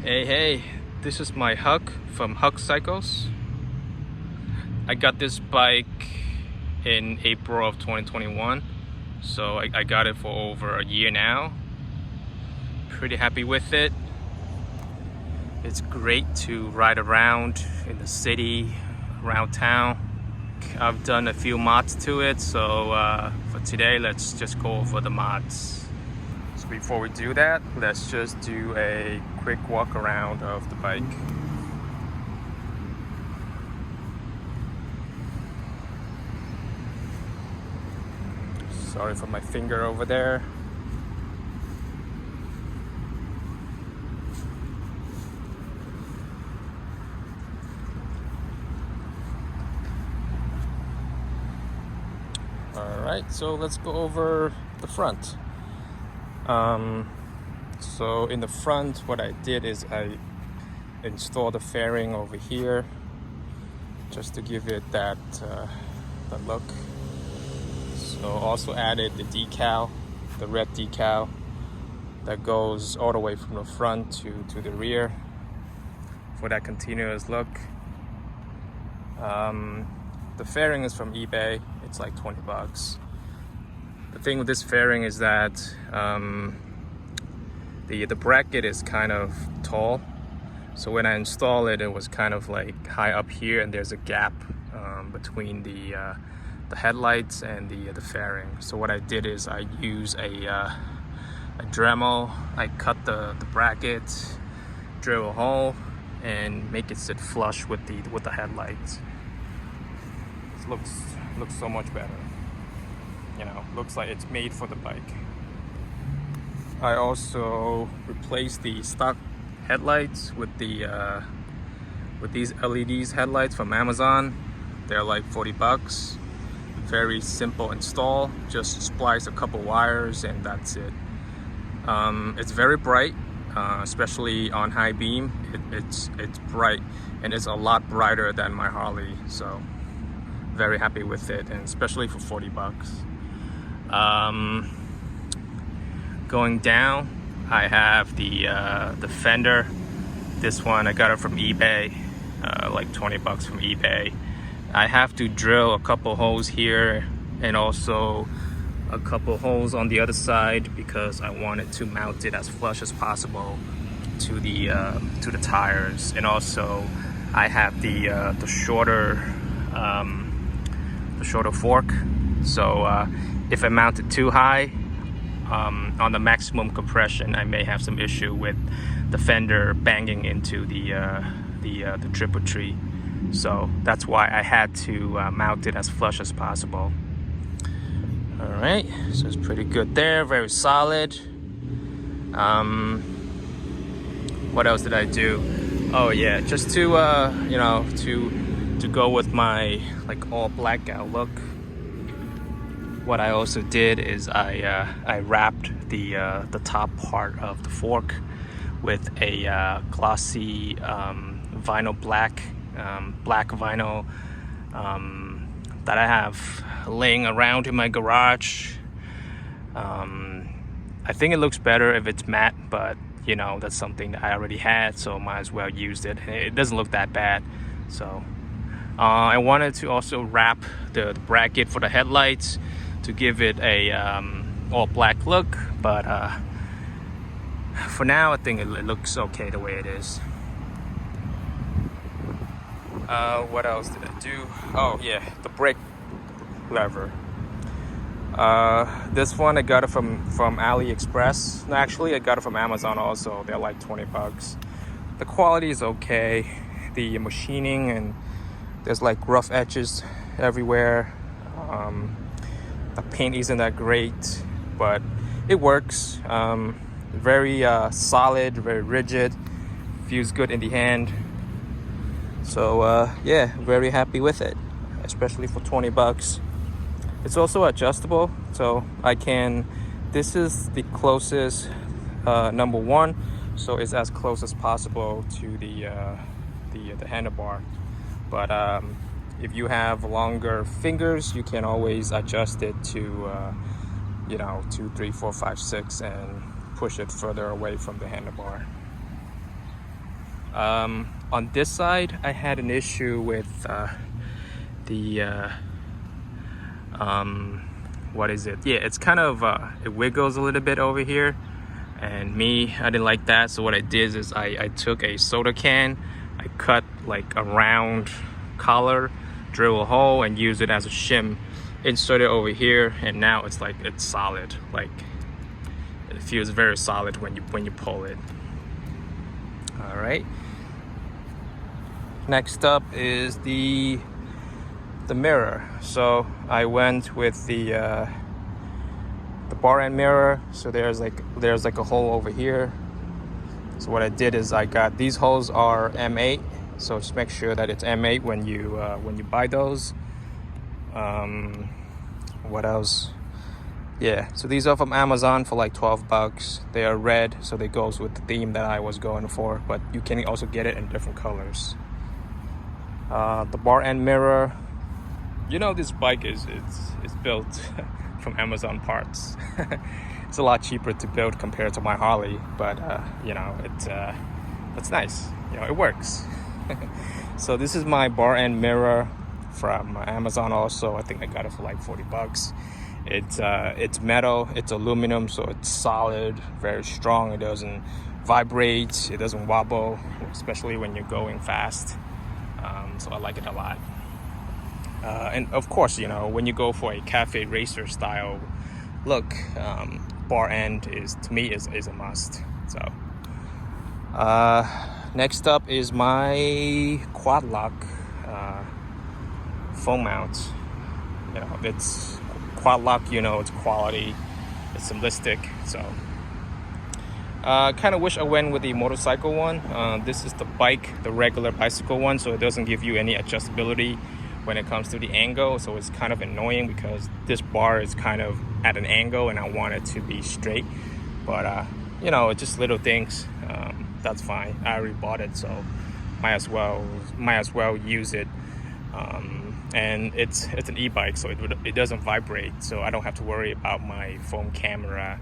Hey, this is my Huck from Huck Cycles. I got this bike in April of 2021, so I got it for over a year now. Pretty happy with it. It's great to ride around in the city, around town. I've done a few mods to it, so for today, let's just go over the mods. So before we do that, let's just do a quick walk around of the bike. Sorry for my finger over there. Alright, so let's go over the front. So in the front, what I did is I installed a fairing over here just to give it that look. So also added the decal, the red decal that goes all the way from the front to the rear for that continuous look. The fairing is from eBay. It's like $20. The thing with this fairing is that the bracket is kind of tall, so when I install it, it was kind of like high up here, and there's a gap between the headlights and the fairing. So what I did is I use a Dremel. I cut the bracket, drill a hole, and make it sit flush with the headlights. It looks so much better. You know, looks like it's made for the bike. I also replaced the stock headlights with these LEDs headlights from Amazon. They're like $40. Very simple install. Just splice a couple wires and that's it. It's very bright, especially on high beam. It's bright, and it's a lot brighter than my Harley. So very happy with it, and especially for $40. Going down, I have the fender. This one I got it from eBay, like $20 from eBay. I have to drill a couple holes here and also a couple holes on the other side because I wanted to mount it as flush as possible to the tires. And also I have the shorter fork, so if I mount it too high on the maximum compression, I may have some issue with the fender banging into the triple tree. So that's why I had to mount it as flush as possible. All right, so it's pretty good there, very solid. What else did I do? Oh yeah, just to to go with my like all blackout look. What I also did is I wrapped the top part of the fork with a glossy vinyl black vinyl that I have laying around in my garage. I think it looks better if it's matte, but you know, that's something that I already had, so might as well use it. It doesn't look that bad. So I wanted to also wrap the bracket for the headlights to give it a all black look, but for now I think it looks okay the way it is. What else did I do? Oh yeah, the brake lever. This one I got it from AliExpress. No, actually I got it from Amazon also. They're like $20. The quality is okay. The machining, and there's like rough edges everywhere. The paint isn't that great, but it works. Very solid, very rigid, feels good in the hand. So yeah, very happy with it, especially for $20. It's also adjustable, so I can. This is the closest number one, so it's as close as possible to the handlebar. But if you have longer fingers, you can always adjust it to 2, 3, 4, 5, 6, and push it further away from the handlebar. On this side, I had an issue with the what is it? Yeah, it's kind of it wiggles a little bit over here, and I didn't like that. So what I did is I took a soda can, I cut like a round collar, drill a hole, and use it as a shim, insert it over here, and now it's solid. Like it feels very solid when you pull it. All right. Next up is the mirror. So I went with the bar end mirror. So there's like a hole over here. So what I did is I got these holes are M8. So just make sure that it's M8 when you buy those. What else? Yeah, so these are from Amazon for like $12. They are red, so they goes with the theme that I was going for, but you can also get it in different colors. The bar end mirror. You know, this bike is built from Amazon parts. It's a lot cheaper to build compared to my Harley, but you know, it's nice. You know, it works. So this is my bar end mirror from Amazon also. I think I got it for like $40. It's metal, it's aluminum, so it's solid, very strong. It doesn't vibrate, it doesn't wobble, especially when you're going fast. So I like it a lot. And of course, you know, when you go for a cafe racer style look, bar end to me is a must. So next up is my quad lock foam mount. You know, it's quad lock, you know, it's quality, it's simplistic. So kind of wish I went with the motorcycle one. This is the regular bicycle one, so it doesn't give you any adjustability when it comes to the angle. So it's kind of annoying because this bar is kind of at an angle and I want it to be straight. But you know, it's just little things. That's fine. I already bought it, so might as well use it. And it's an e-bike, so it doesn't vibrate, so I don't have to worry about my phone camera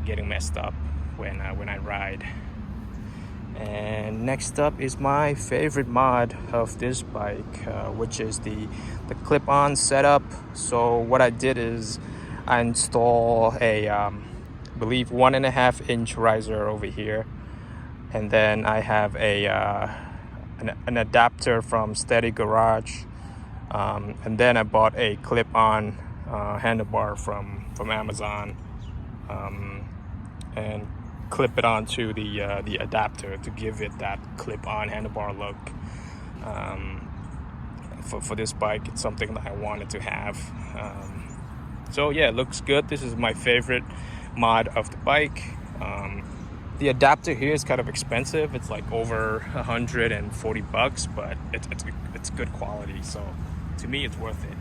getting messed up when I ride. And next up is my favorite mod of this bike, which is the clip-on setup. So what I did is I install a I believe 1.5-inch riser over here, and then I have an adapter from Steady Garage. And then I bought a clip-on handlebar from Amazon, and clip it onto the adapter to give it that clip-on handlebar look. For this bike, it's something that I wanted to have. So yeah, it looks good. This is my favorite mod of the bike. The adapter here is kind of expensive. It's like over $140, but it's good quality. So to me, it's worth it,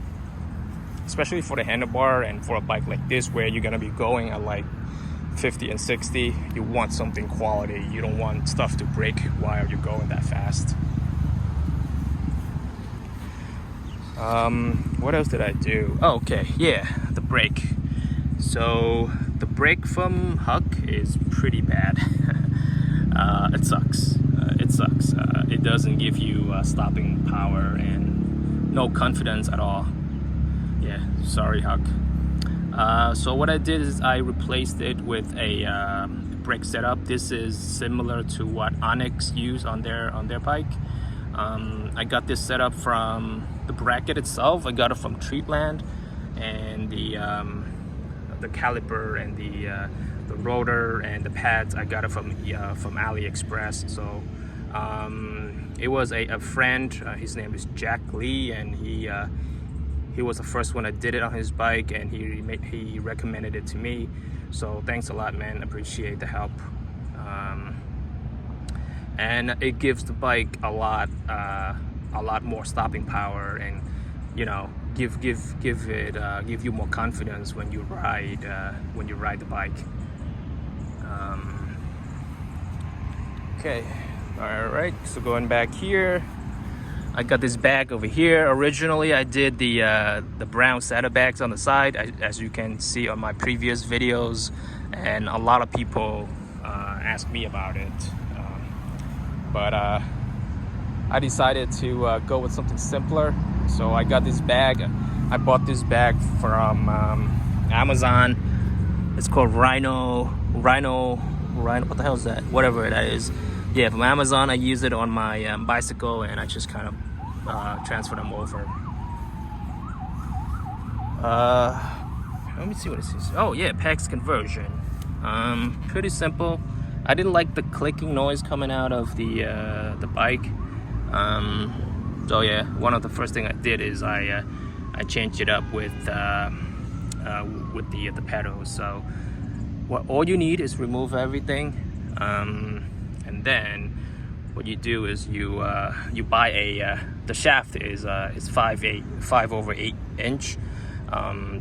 especially for the handlebar and for a bike like this where you're gonna be going at like 50 and 60. You want something quality. You don't want stuff to break while you're going that fast. What else did I do? Oh, okay, yeah, the brake. So the brake from Huck is pretty bad. It sucks. It doesn't give you stopping power and no confidence at all. Yeah, sorry, Huck. So what I did is I replaced it with a brake setup. This is similar to what Onyx use on their bike. I got this setup from the bracket itself. I got it from Treatland, and the caliper and the rotor and the pads I got it from AliExpress. So it was a friend. His name is Jack Lee, and he was the first one that did it on his bike, and he recommended it to me. So thanks a lot, man. Appreciate the help. And it gives the bike a lot more stopping power, and you know, give you more confidence when you ride the bike. Okay, all right. So going back here, I got this bag over here. Originally, I did the brown saddlebags on the side, as you can see on my previous videos, and a lot of people asked me about it. but I decided to go with something simpler. So I got this bag. I bought this bag from Amazon. It's called Rhino. What the hell is that? Whatever that is. Yeah, from Amazon. I use it on my bicycle, and I just kind of transfer them over. Let me see what this is. Oh yeah, PAX conversion. Pretty simple. I didn't like the clicking noise coming out of the bike. So yeah, one of the first thing I did is I changed it up with the pedals. So what all you need is remove everything, and then what you do is you buy the shaft is 5/8 inch.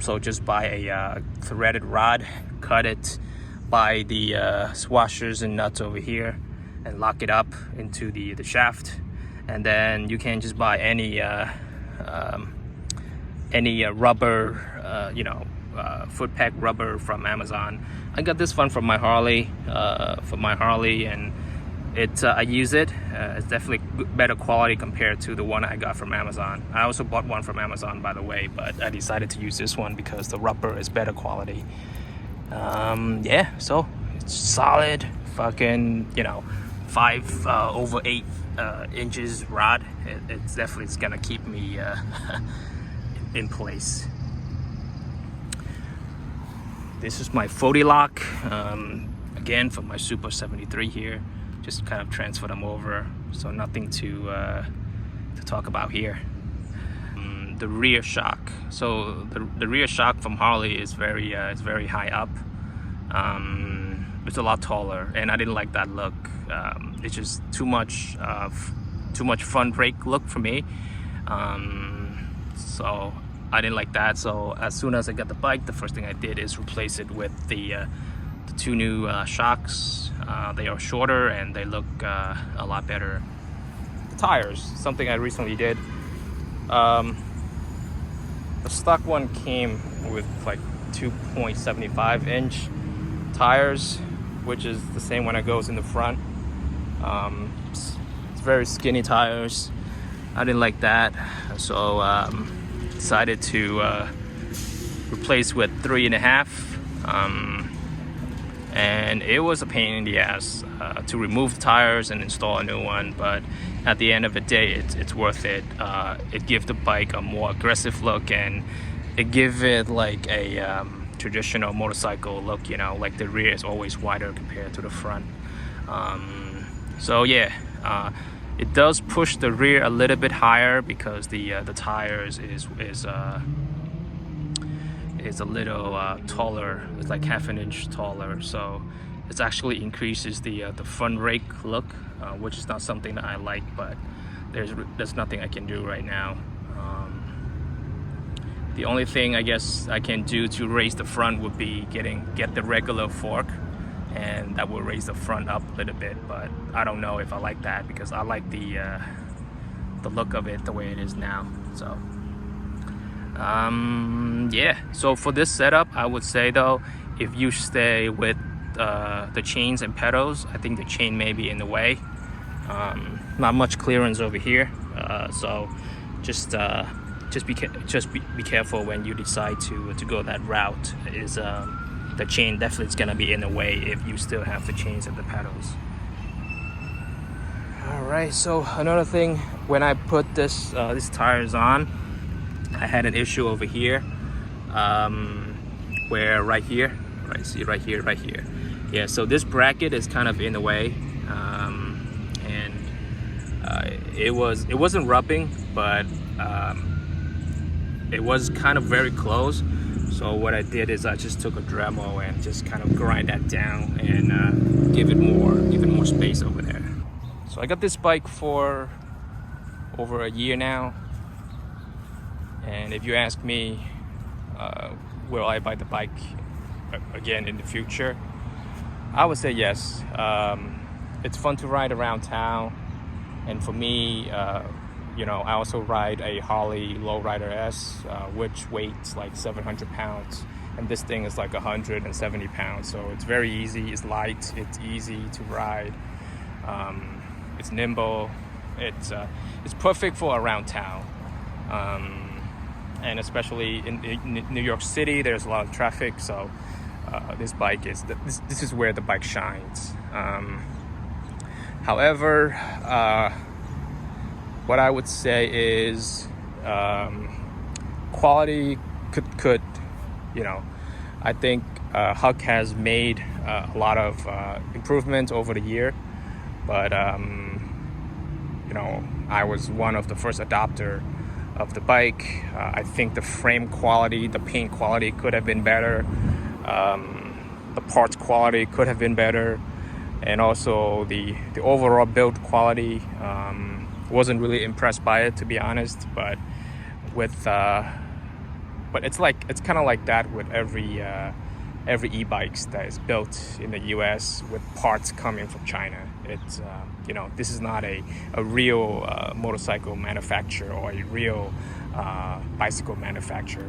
So just buy a threaded rod, cut it, buy the washers and nuts over here, and lock it up into the shaft. And then you can just buy any rubber, foot peg rubber from Amazon. I got this one from my Harley, and I use it. It's definitely better quality compared to the one I got from Amazon. I also bought one from Amazon, by the way, but I decided to use this one because the rubber is better quality. Yeah, so it's solid, fucking 5/8 inches rod. It's definitely gonna keep me in place. This is my 40 lock, again from my Super 73 here. Just kind of transfer them over, so nothing to talk about here. The rear shock. So the rear shock from Harley is very high up. It's a lot taller, and I didn't like that look. It's just too much front brake look for me. So I didn't like that. So as soon as I got the bike, the first thing I did is replace it with the two new shocks. They are shorter and they look a lot better. The tires, something I recently did. The stock one came with like 2.75 inch tires, which is the same one that goes in the front. It's very skinny tires. I didn't like that, so decided to replace with 3.5. And it was a pain in the ass to remove the tires and install a new one, but at the end of the day, it's worth it. It gives the bike a more aggressive look, and it gives it like a traditional motorcycle look, like the rear is always wider compared to the front. So yeah, it does push the rear a little bit higher because the tires is a little taller. It's like half an inch taller, so it actually increases the front rake look, which is not something that I like, but there's nothing I can do right now. The only thing I guess I can do to raise the front would be get the regular fork, and that will raise the front up a little bit, but I don't know if I like that because I like the look of it the way it is now. So yeah, so for this setup, I would say though, if you stay with the chains and pedals, I think the chain may be in the way. Not much clearance over here, so just be careful when you decide to go that route. The chain definitely is gonna be in the way if you still have the chains and the pedals. All right, so another thing, when I put these tires on, I had an issue over here, where right here, right here. Yeah, so this bracket is kind of in the way, and it wasn't rubbing, but it was kind of very close. So what I did is I just took a Dremel and just kind of grind that down and give it more space over there. So I got this bike for over a year now, and if you ask me, will I buy the bike again in the future, I would say yes. It's fun to ride around town, and for me, I also ride a Harley Lowrider S, which weighs like 700 pounds, and this thing is like 170 pounds. So it's very easy, it's light, it's easy to ride. It's nimble. It's perfect for around town. And especially in New York City, there's a lot of traffic, so this bike is this is where the bike shines. However, what I would say is quality could I think Huck has made a lot of improvements over the year, but I was one of the first adopter of the bike. I think the frame quality, the paint quality could have been better. The parts quality could have been better, and also the overall build quality. Wasn't really impressed by it, to be honest. But it's kind of like that with every e-bikes that is built in the U.S. with parts coming from China. It's this is not a real motorcycle manufacturer or a real bicycle manufacturer.